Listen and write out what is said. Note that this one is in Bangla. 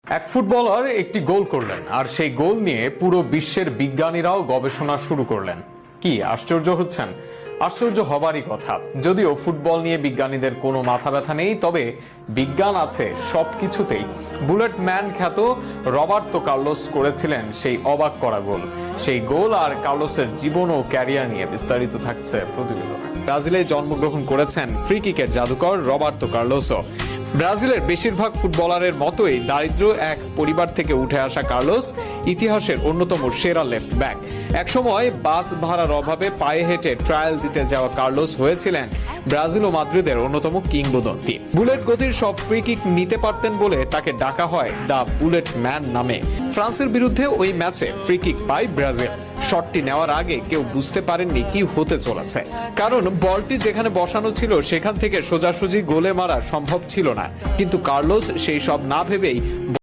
এক ফুটবলার একটি গোল করলেন আর সেই গোল নিয়ে পুরো বিশ্বের বিজ্ঞানীরাও গবেষণা শুরু করলেন। কি আশ্চর্য হচ্ছেন? আশ্চর্য হবারই কথা। যদিও ফুটবল নিয়ে বিজ্ঞানীদের কোনো মাথা ব্যথা নেই, তবে বিজ্ঞান আছে সবকিছুতেই। বুলেট ম্যান খ্যাত রবার্তো কার্লোস করেছিলেন সেই অবাক করা গোল। সেই গোল আর কার্লোসের জীবন ও ক্যারিয়ার নিয়ে বিস্তারিত থাকছে প্রতিবেদনে। ব্রাজিলে জন্মগ্রহণ করেছেন ফ্রি কিকের জাদুকর রবার্তো কার্লোসও। ব্রাজিলের বেশিরভাগ ফুটবলারের মতোই দারিদ্র এক পরিবার থেকে উঠে আসা কার্লোস ইতিহাসের অন্যতম সেরা লেফট ব্যাক। একসময় বাস ভাড়ার অভাবে পায়ে হেঁটে ট্রায়াল দিতে যাওয়া কার্লোস হয়েছিলেন ব্রাজিল ও মাদ্রিদের অন্যতম কিংবদন্তি। বুলেট গতির সব ফ্রি কিক নিতে পারতেন বলে তাকে ডাকা হয় দ্য বুলেট ম্যান নামে। ফ্রান্সের বিরুদ্ধে ওই ম্যাচে ফ্রি কিক পায় ব্রাজিল। শটটি নেওয়ার আগে কেউ বুঝতে পারেননি কি হতে চলেছে, কারণ বলটি যেখানে বসানো ছিল সেখান থেকে সোজাসুজি গোলে মারা সম্ভব ছিল না। কিন্তু কার্লোস সেই সব না ভেবেই